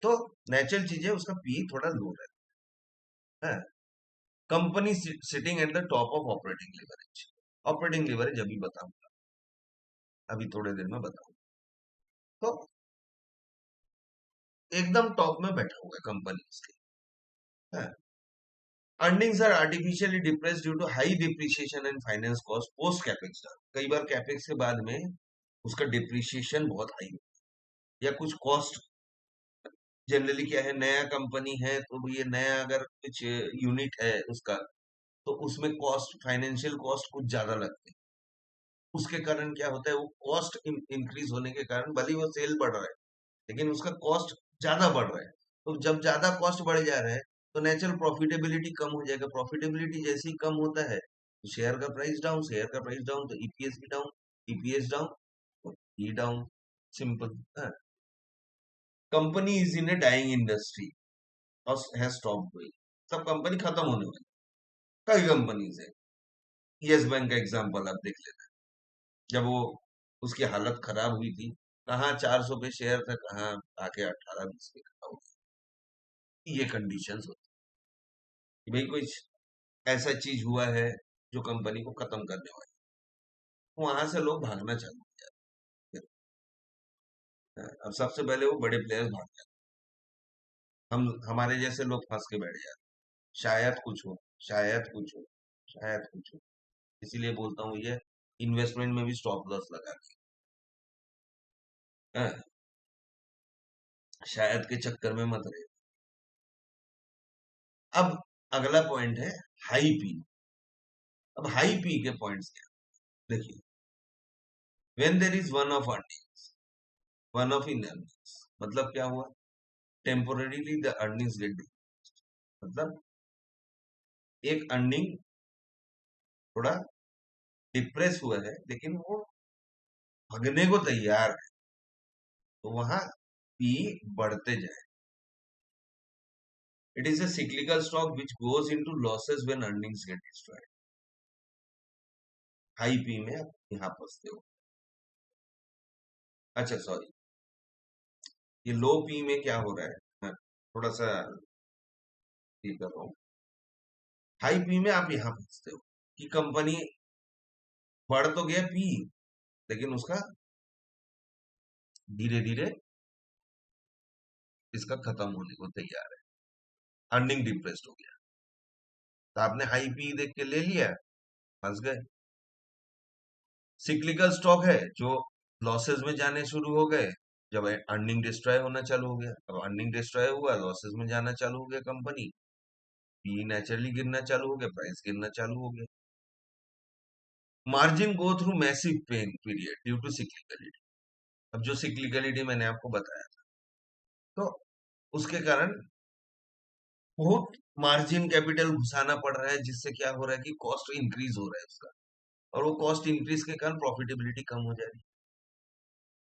तो नेचुरल चीज है, उसका पी थोड़ा लो रहता है। Company sitting at the top of operating leverage. Operating leverage अभी बताऊंगा, अभी थोड़े देर में बताऊंगा। तो एकदम टॉप में बैठा हुआ है कंपनी उसके। Earnings are artificially depressed due to high depreciation and finance cost post capex. कई बार कैपेक्स के बाद में उसका डिप्रिसिएशन बहुत हाई या कुछ कॉस्ट, जनरली क्या है, नया कंपनी है तो ये नया अगर कुछ यूनिट है उसका, तो उसमें कॉस्ट, फाइनेंशियल कॉस्ट कुछ ज्यादा लगते हैं। उसके कारण क्या होता है, वो कॉस्ट इंक्रीज होने के कारण भले ही वो सेल बढ़ रहा है लेकिन उसका कॉस्ट ज्यादा बढ़ रहा है। तो जब ज्यादा कॉस्ट बढ़ जा रहा है तो नेचुरल प्रॉफिटेबिलिटी कम हो जाएगा। प्रॉफिटेबिलिटी जैसे ही कम होता है तो शेयर का प्राइस डाउन, शेयर का प्राइस डाउन तो ईपीएस भी डाउन, ईपीएस डाउन तो E down, simple. Company is in a dying industry और हैज स्टॉप गोइंग, सब कंपनी खत्म होने वाली। कई कंपनीज है, यस बैंक का एग्जांपल आप देख लेना। जब वो उसकी हालत खराब हुई थी, कहाँ 400 पे शेयर था, कहाँ आके 18-20 पे खड़ा हो गया। ये कंडीशंस होती है कि भाई कुछ ऐसा चीज हुआ है जो कंपनी को खत्म करने वाला है, वहां से लोग भागना चालू हो जाते हैं। अब सबसे पहले वो बड़े प्लेयर्स भाग जाते हैं, हम हमारे जैसे लोग फंस के बैठ जाते हैं। शायद कुछ हो, शायद कुछ हो, शायद कुछ हो। इसीलिए बोलता हूँ ये इन्वेस्टमेंट में भी स्टॉप लॉस लगा के, शायद के चक्कर में मत रहे। अब अगला पॉइंट है हाई पी। अब हाई पी के पॉइंट्स क्या, देखिए, when there is one off earnings, one off in earnings मतलब क्या हुआ, टेम्पोररीली द अर्निंग्स गेट, मतलब एक अर्निंग थोड़ा डिप्रेस हुआ है लेकिन वो भगने को तैयार है, तो वहां पी बढ़ते जाए। It is a cyclical stock which goes into losses when earnings get destroyed। High P में आप यहां फंसते हो। अच्छा सॉरी, ये लो पी में क्या हो रहा है, मैं थोड़ा सा ये कर रहा हूँ। हाई पी में आप यहां फंसते हो कि कंपनी बढ़ तो गया पी, लेकिन उसका धीरे धीरे इसका खत्म होने को तैयार है, अर्निंग डिप्रेस्ड हो गया, तो आपने हाई पी देख के ले लिया, फंस गए। सिक्लिकल स्टॉक है जो लॉसेस में जाने शुरू हो गए जब अर्निंग डिस्ट्रॉय होना चालू हो गया। अब अर्निंग डिस्ट्रॉय हुआ, लॉसेस में जाना चालू हो गया कंपनी, पी नेचुरली गिरना चालू हो गया, प्राइस गिरना चालू हो गया। Margin go through massive pain period due to cyclicality. अब जो सिक्लिकलिटी मैंने आपको बताया था, तो उसके कारण बहुत मार्जिन कैपिटल घुसाना पड़ रहा है, जिससे क्या हो रहा है कि कॉस्ट इंक्रीज हो रहा है उसका, और वो कॉस्ट इंक्रीज के कारण प्रॉफिटेबिलिटी कम हो जा रही है।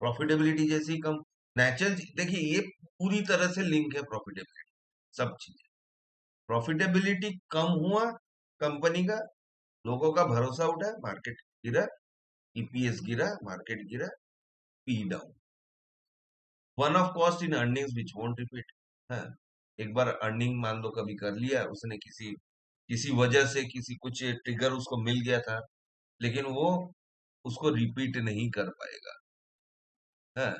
प्रॉफिटेबिलिटी जैसे ही कम, नेचुरल, देखिए ये पूरी तरह से लिंक है प्रॉफिटेबिलिटी, सब चीज। प्रॉफिटेबिलिटी कम हुआ कंपनी का, लोगों का भरोसा उठा, मार्केट गिरा, ईपीएस गिरा, मार्केट गिरा, P down. One of cost in earnings which won't repeat. है, एक बार अर्निंग मान लो कभी कर लिया उसने, किसी किसी वजह से, किसी कुछ ट्रिगर उसको मिल गया था, लेकिन वो उसको रिपीट नहीं कर पाएगा। है,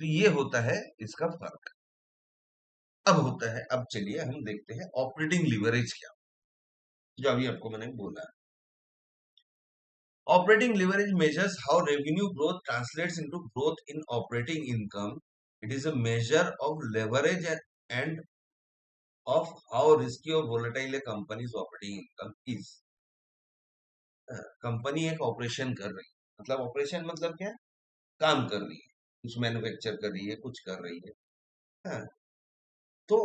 तो ये होता है इसका फर्क। अब होता है, अब चलिए हम देखते हैं ऑपरेटिंग लीवरेज क्या, जो अभी आपको मैंने बोला। Operating leverage measures how revenue growth translates into growth in operating income. It is a measure of leverage and of how risky or volatile a company's operating income is। Company एक ऑपरेशन कर रही है, मतलब ऑपरेशन मतलब क्या, काम कर रही है, कुछ मैन्युफैक्चर कर रही है, कुछ कर रही है। हाँ, तो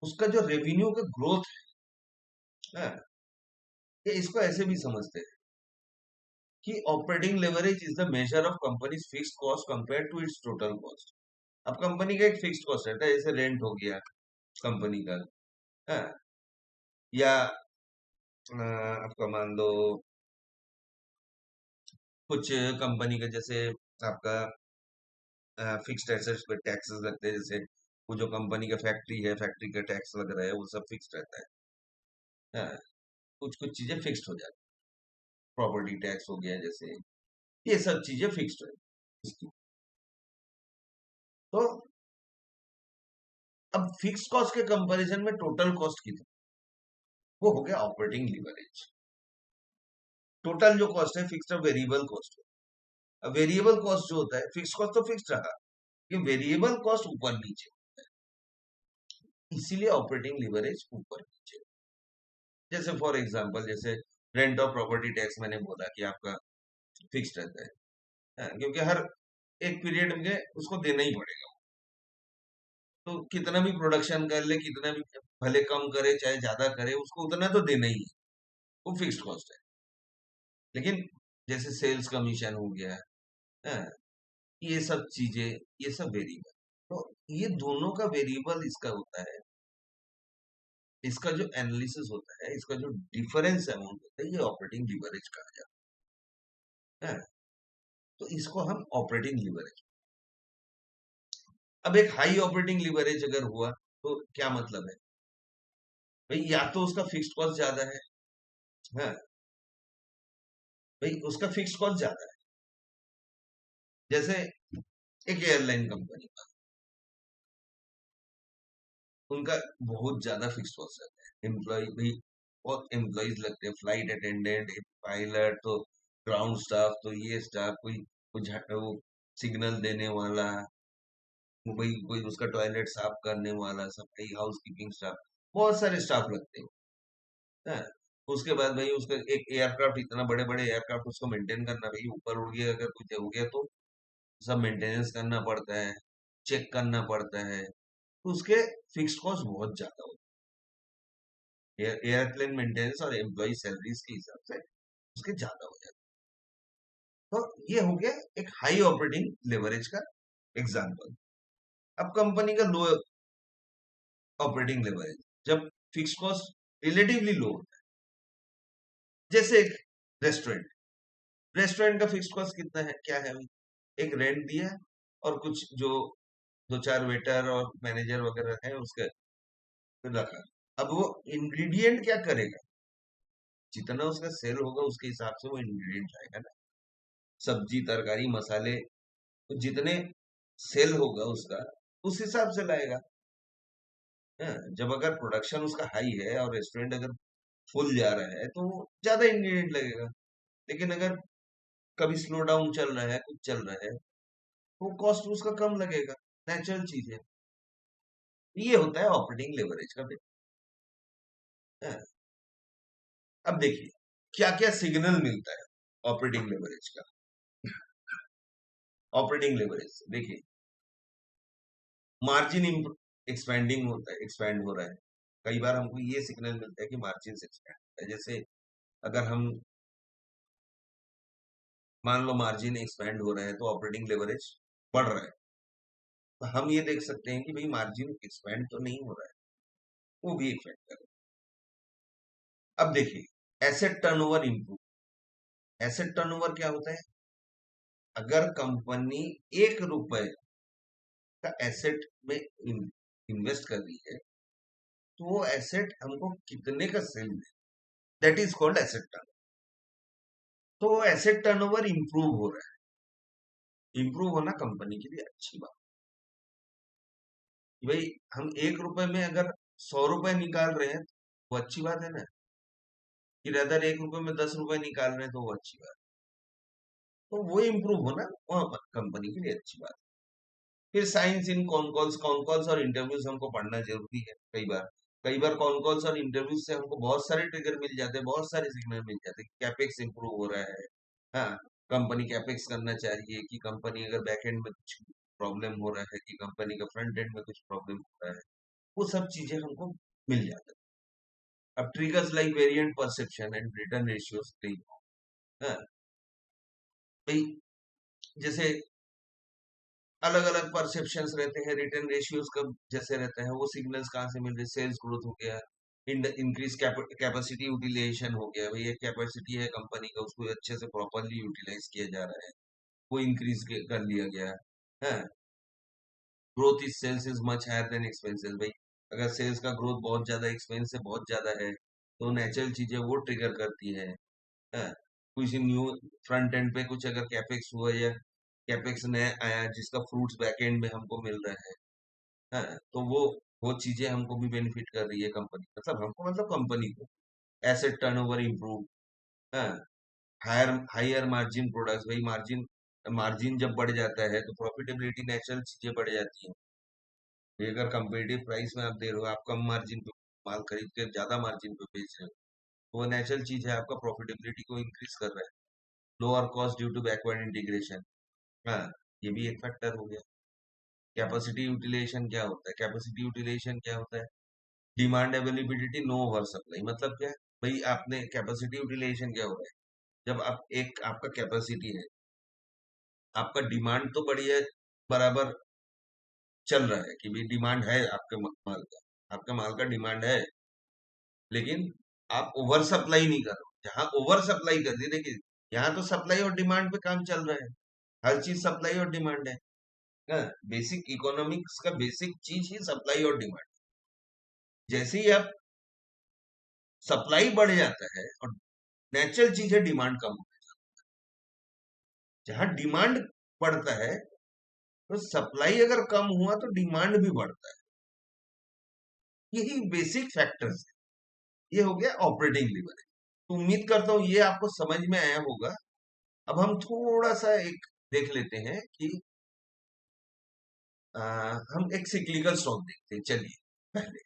उसका जो रेवेन्यू का ग्रोथ है, ये इसको ऐसे भी समझते हैं कि operating leverage is the measure of companies fixed cost compare to its total cost. अब कंपनी का एक फिक्स्ड कॉस्ट रहता है, जैसे रेंट हो गया कंपनी का, हाँ, या आपका मान लो कुछ कंपनी का, जैसे आपका फिक्स्ड एसेट्स पे टैक्सेस लगते हैं, जैसे वो जो कंपनी का फैक्ट्री है, फैक्ट्री का टैक्स लग रहा है, वो सब फिक्स्ड रहता है, हाँ, कुछ कुछ चीजें फिक्स्ड हो जाती है, प्रॉपर्टी टैक्स हो गया जैसे, ये सब चीजें फिक्स्ड है इसकी। तो अब फिक्स कॉस्ट के कंपैरिजन में टोटल कॉस्ट कितना, वो हो गया ऑपरेटिंग लीवरेज। टोटल जो कॉस्ट है फिक्स्ड और वेरिएबल कॉस्ट है। अब वेरिएबल कॉस्ट जो होता है, फिक्स कॉस्ट तो फिक्स रहा, कि वेरिएबल कॉस्ट ऊपर नीचे, इसीलिए ऑपरेटिंग लीवरेज ऊपर नीचे। जैसे फॉर एग्जांपल, जैसे रेंट और प्रॉपर्टी टैक्स मैंने बोला कि आपका फिक्स रहता है, हाँ, क्योंकि हर एक पीरियड में उसको देना ही पड़ेगा। तो कितना भी प्रोडक्शन कर ले, कितना भी भले कम करे चाहे ज्यादा करे, उसको उतना तो देना ही है, वो फिक्स्ड कॉस्ट है। लेकिन जैसे सेल्स कमीशन हो गया, हाँ, ये सब चीजें, ये सब वेरिएबल, तो ये दोनों का वेरिएबल इसका होता है, इसका जो एनालिसिस होता है, इसका जो डिफरेंस अमाउंट होता है, ये ऑपरेटिंग लीवरेज कहा जाता है, हाँ, तो इसको हम ऑपरेटिंग लीवरेज। अब एक हाई ऑपरेटिंग लीवरेज अगर हुआ तो क्या मतलब है भाई, या तो उसका फिक्स्ड कॉस्ट ज्यादा है, हाँ, भाई उसका फिक्स्ड कॉस्ट ज्यादा है। जैसे एक एयरलाइन कंपनी का, उनका बहुत ज्यादा फिक्स्ड कॉस्ट रहता है, एम्प्लॉय भी बहुत एम्प्लॉयज लगते हैं, फ्लाइट अटेंडेंट, पायलट, तो ग्राउंड स्टाफ, तो ये स्टाफ, कोई वो सिग्नल देने वाला, वो भाई कोई उसका टॉयलेट साफ करने वाला, सफाई, हाउस कीपिंग स्टाफ, बहुत सारे स्टाफ लगते हैं, हाँ। उसके बाद भाई उसका एक एयरक्राफ्ट, इतना बड़े बड़े एयरक्राफ्ट उसको मेंटेन करना, भाई ऊपर उड़ गया अगर कुछ हो गया तो सब मेंटेनेंस करना पड़ता है, चेक करना पड़ता है, तो उसके फिक्स्ड कॉस्ट बहुत ज्यादा होते हैं, एयरप्लेन मेंटेनेंस और एम्प्लॉय सैलरीज के हिसाब से उसके ज्यादा हो जाते हैं। तो ये हो गया एक हाई ऑपरेटिंग लेवरेज का एग्जाम्पल। अब कंपनी का लो ऑपरेटिंग लेवरेज, जब फिक्स कॉस्ट रिलेटिवली लो होता है, जैसे एक रेस्टोरेंट, रेस्टोरेंट का फिक्स कॉस्ट कितना है, क्या है भाई, एक रेंट दिया और कुछ जो दो चार वेटर और मैनेजर वगैरह है उसके रखा। अब वो इंग्रेडिएंट क्या करेगा, जितना उसका सेल होगा उसके हिसाब से वो इंग्रेडिएंट आएगा ना, सब्जी तरकारी मसाले, तो जितने सेल होगा उसका उस हिसाब से लाएगा, हाँ, जब अगर प्रोडक्शन उसका हाई है और रेस्टोरेंट अगर फुल जा रहा है तो वो ज्यादा इंग्रेडिएंट लगेगा। लेकिन अगर कभी स्लो डाउन चल रहा है, कुछ चल रहा है, वो कॉस्ट उसका कम लगेगा, नेचुरल चीज है। ये होता है ऑपरेटिंग लेवरेज का बेटा, हाँ। अब देखिए क्या क्या सिग्नल मिलता है ऑपरेटिंग लेवरेज का। ऑपरेटिंग लेवरेज देखिए, मार्जिन एक्सपेंडिंग होता है, एक्सपेंड हो रहा है, कई बार हमको ये सिग्नल मिलता है कि मार्जिन एक्सपेंड होता है। जैसे अगर हम मान लो मार्जिन एक्सपेंड हो रहा है तो ऑपरेटिंग लेवरेज बढ़ रहा है, तो हम ये देख सकते हैं कि भाई मार्जिन एक्सपेंड तो नहीं हो रहा है, वो भी एक फैक्टर है। अब देखिए asset turnover improve, asset turnover क्या होता है, अगर कंपनी 1 रुपए का एसेट में इन्वेस्ट कर रही है, तो वो एसेट हमको कितने का सेल दे, that is called asset turn. तो एसेट टर्नओवर इंप्रूव हो रहा है, इंप्रूव होना कंपनी के लिए अच्छी बात है। भाई हम 1 रुपए में अगर 100 रुपए निकाल रहे हैं, वो अच्छी बात है ना, कि अगर 1 रुपए में 10 रुपए निकाल रहे हैं तो वो अच्छी बात है। तो वो इंप्रूव होना वो कंपनी के लिए अच्छी बात है। फिर साइंस इन कॉन कॉल्स और इंटरव्यूज हमको पढ़ना जरूरी है। कई बार कॉन कॉल्स और इंटरव्यूज से हमको बहुत सारे ट्रिगर मिल जाते हैं, बहुत सारे सिग्नल मिल जाते हैं, कैपेक्स इंप्रूव हो रहा है, हाँ, कंपनी कैपेक्स करना चाह रही है, कि कंपनी अगर बैक एंड में कुछ प्रॉब्लम हो रहा है, कि कंपनी का फ्रंट एंड में कुछ प्रॉब्लम हो रहा है, वो सब चीजें हमको मिल जाता है। अब triggers like variant perception and return ratios, हाँ, भाई जैसे अलग अलग परसेप्शंस रहते हैं, रिटर्न रेशियोज कब जैसे रहते हैं, वो सिग्नल्स कहाँ से मिल रहे, सेल्स ग्रोथ हो गया, इंक्रीज कैपेसिटी यूटिलाइजेशन हो गया, भाई ये कैपेसिटी है कंपनी का, उसको अच्छे से प्रॉपरली यूटिलाइज किया जा रहा है, वो इंक्रीज कर लिया गया है। Growth is sales is much higher than expenses, भाई अगर सेल्स का ग्रोथ बहुत ज्यादा, एक्सपेंस से बहुत ज्यादा है, तो नेचुरल चीजें वो ट्रिगर करती है। कुछ न्यू फ्रंट एंड पे कुछ अगर कैपेक्स हुआ या कैपेक्स नया आया जिसका फ्रूट्स बैक एंड में हमको मिल रहा है, तो वो चीजें हमको भी बेनिफिट कर रही है कंपनी, मतलब हमको मतलब कंपनी को, एसेट टर्नओवर इम्प्रूव है, हायर हायर मार्जिन प्रोडक्ट्स, भाई मार्जिन मार्जिन जब बढ़ जाता है तो प्रॉफिटेबिलिटी नेचुरल चीजें बढ़ जाती हैं। ये अगर कंपेटिव प्राइस में आप दे रहे हो, आप कम मार्जिन पे माल खरीद के ज्यादा मार्जिन पे बेच रहे हो, तो वो नेचुरल चीज है, आपका प्रॉफिटेबिलिटी को इंक्रीज कर रहा है। Lower cost due to backward integration, हाँ, ये भी एक फैक्टर हो गया। कैपेसिटी यूटिलाइजेशन क्या होता है, कैपेसिटी यूटिलाइजेशन क्या होता है, demand availability no over supply, मतलब क्या है, भाई आपने कैपेसिटी यूटिलाइजेशन क्या हो रहा है, जब आप एक आपका कैपेसिटी है, आपका डिमांड तो बढ़िया बराबर चल रहा है कि भाई डिमांड है आपके माल का, आपका माल का डिमांड है, लेकिन आप ओवर सप्लाई नहीं कर रहे हो। जहां ओवर सप्लाई कर दी, देखिए यहाँ तो सप्लाई और डिमांड पे काम चल रहा है, हर चीज सप्लाई और डिमांड है। बेसिक इकोनॉमिक्स का बेसिक चीज ही सप्लाई और डिमांड। जैसे ही आप सप्लाई बढ़ जाता है और नेचुरल चीज है डिमांड कम हो, जहां डिमांड बढ़ता है तो सप्लाई अगर कम हुआ तो डिमांड भी बढ़ता है। यही बेसिक फैक्टर्स है, ये हो गया ऑपरेटिंग लीवर। तो उम्मीद करता हूँ ये आपको समझ में आया होगा। अब हम थोड़ा सा एक देख लेते हैं कि आ, हम एक सिक्लिकल स्टॉक देखते हैं, चलिए पहले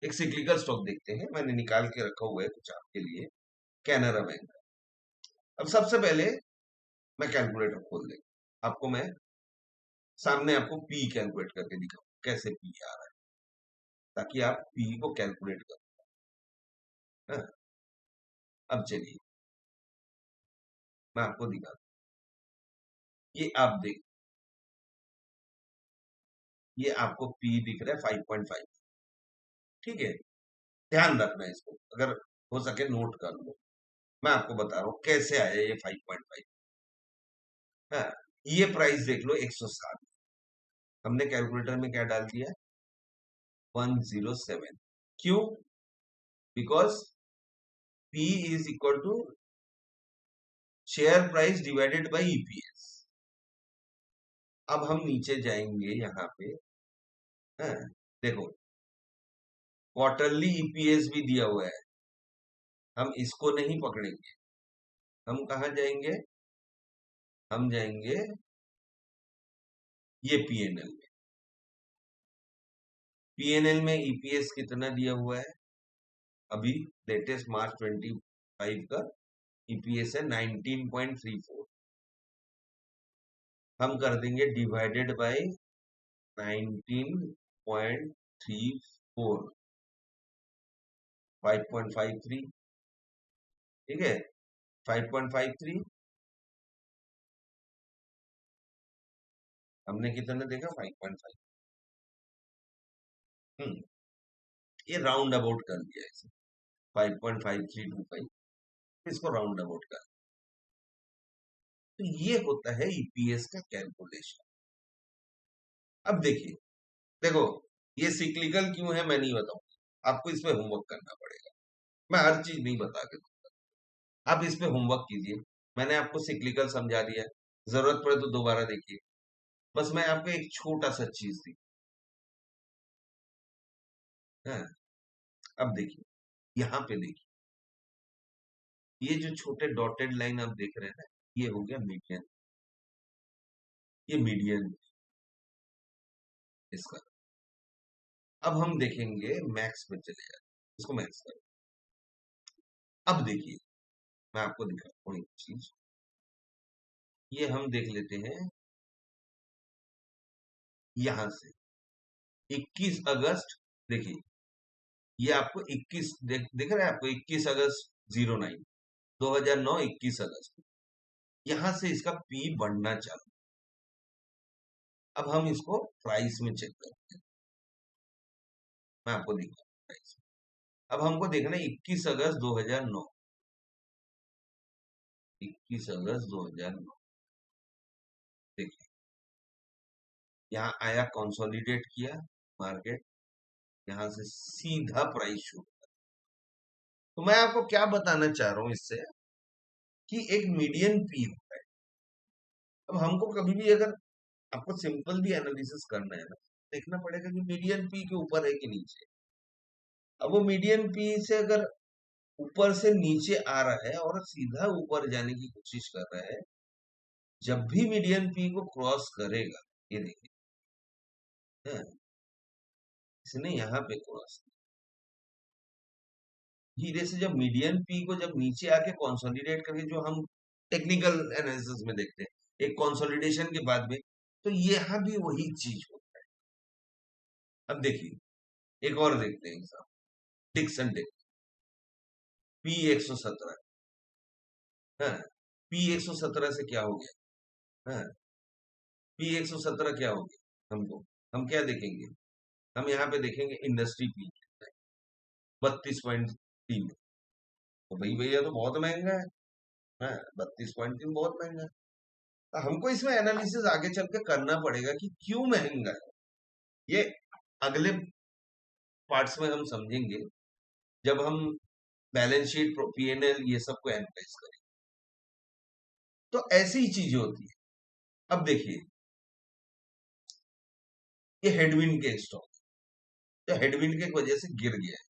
एक सिक्लिकल स्टॉक देखते हैं, मैंने निकाल के रखा हुआ है कुछ आपके लिए, कैनरा बैंक। अब सबसे पहले मैं कैलकुलेटर खोल देंगे, आपको मैं सामने आपको पी कैलकुलेट करके दिखाऊं कैसे पी आ रहा है, ताकि आप पी को कैलकुलेट करें। अब चलिए मैं आपको दिखाता हूं, ये आप देख, ये आपको पी दिख रहा है 5.5, ठीक है, ध्यान रखना है इसको, अगर हो सके नोट कर लो। मैं आपको बता रहा हूँ कैसे आया ये 5.5। हाँ, ये प्राइस देख लो 107, हमने कैलकुलेटर में क्या डाल दिया, 107। क्यों, because P is equal to share price divided by EPS. अब हम नीचे जाएंगे यहाँ पे, हाँ, देखो क्वार्टरली ईपीएस भी दिया हुआ है, हम इसको नहीं पकड़ेंगे, हम कहा जाएंगे, हम जाएंगे ये पीएनएल में, पीएनएल में ईपीएस कितना दिया हुआ है, अभी लेटेस्ट मार्च 25 का ईपीएस है 19.34, हम कर देंगे डिवाइडेड बाय 19.34, 5.53, ठीक है, 5.53, हमने कितना देखा 5.5, ये राउंड अबाउट कर दिया इसे, 5.5325, इसको राउंड अबाउट कर, तो ये होता है ईपीएस का कैलकुलेशन। अब देखिए, देखो ये सिक्लिकल क्यों है मैं नहीं बताऊंगा, आपको इस पे होमवर्क करना पड़ेगा, मैं हर चीज नहीं बता के दूंगा, आप इस पे होमवर्क कीजिए। मैंने आपको सिक्लिकल समझा दिया, जरूरत पड़े तो दोबारा देखिए, बस मैं आपको एक छोटा सा चीज दी है। अब देखिए, यहाँ पे देखिए, ये जो छोटे डॉटेड लाइन आप देख रहे हैं ना, ये हो गया मीडियन, ये मीडियन इसका। अब हम देखेंगे मैक्स में चले जाते, इसको मैक्स करें। अब देखिए, मैं आपको दिखाता हूँ एक चीज, ये हम देख लेते हैं यहां से 21 अगस्त, देखिए ये आपको 21 दिख रहा है आपको, 21 अगस्त 09, 2009, 21 अगस्त, यहां से इसका पी बढ़ना चालू। अब हम इसको प्राइस में चेक करते हैं। मैं आपको दिखा प्राइस। अब हमको देखना है 21 अगस्त 2009। 21 अगस्त 2009 देखिए, यहाँ आया, कंसोलिडेट किया मार्केट, यहाँ से सीधा प्राइस शो। तो मैं आपको क्या बताना चाह रहा हूं इससे, कि एक मीडियन पी होता है। अब हमको कभी भी अगर आपको सिंपल भी एनालिसिस करना है ना, देखना पड़ेगा कि मीडियन पी के ऊपर है कि नीचे। अब वो मीडियन पी से अगर ऊपर से नीचे आ रहा है और सीधा ऊपर जाने की कोशिश कर रहा है, जब भी मीडियन पी को क्रॉस करेगा, ये देखिए, हाँ, इसने यहाँ पे क्रॉस, धीरे से जब मीडियन पी को जब नीचे आके कंसोलिडेट करके, जो हम टेक्निकल एनालिसिस में देखते हैं एक कंसोलिडेशन के बाद में, तो यहाँ भी वही चीज होता है। अब देखिए, एक और देखते हैं एग्जाम, डिक्सन डिक, पी 117, हाँ, पी 117 से क्या हो गया, हाँ, पी 117 क्या हो गया, हमको, हम क्या देखेंगे, हम यहाँ पे देखेंगे इंडस्ट्री पी 32.3। तो भाई भैया तो बहुत महंगा है, हाँ, 32.3 बहुत महंगा है। तो हमको इसमें एनालिसिस आगे चल के करना पड़ेगा कि क्यों महंगा है। ये अगले पार्ट्स में हम समझेंगे, जब हम बैलेंस शीट, पीएनएल, ये सब को एनालाइज करेंगे। तो ऐसी ही चीजें होती है। अब देखिए, ये हेडविंड के स्टॉक, जो हेडविंड के वजह से गिर गया है।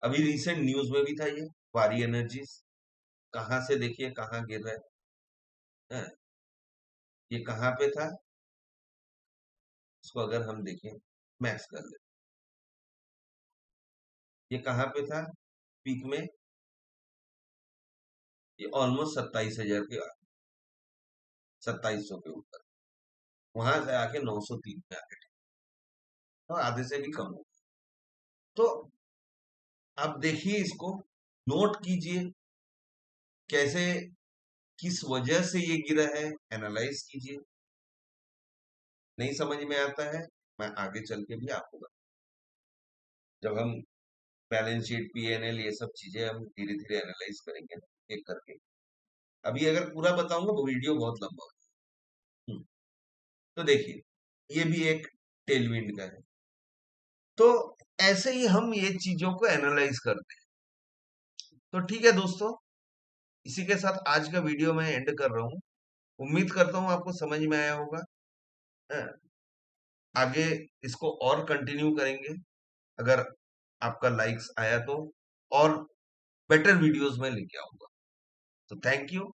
अभी रिसेंट न्यूज में भी था ये, वारी एनर्जीज, कहां से देखिए कहां गिर रहा है, हाँ, ये कहां पे था, इसको अगर हम देखें, मैक्स कर ले, ये कहां पे था पीक में, ये ऑलमोस्ट 27,000 के, 2700 के ऊपर, वहां से आके 903 पे आके, और आधे से भी कम हो। तो आप देखिए, इसको नोट कीजिए, कैसे, किस वजह से ये गिरा है, एनालाइज कीजिए। नहीं समझ में आता है, मैं आगे चल के भी आपको जब हम बैलेंस शीट, पीएनएल, ये सब चीजें हम धीरे धीरे एनालाइज करेंगे एक करके। अभी अगर पूरा बताऊंगा तो वीडियो बहुत लंबा हो जाएगा। तो देखिए, ये भी एक टेलविंड का है। तो ऐसे ही हम ये चीजों को एनालाइज करते हैं। तो ठीक है दोस्तों, इसी के साथ आज का वीडियो मैं एंड कर रहा हूँ। उम्मीद करता हूँ आपको समझ में आया होगा। हाँ, आगे इसको और कंटिन्यू करेंगे, अगर आपका लाइक्स आया तो, और बेटर वीडियोस में लेके आऊंगा। तो थैंक यू।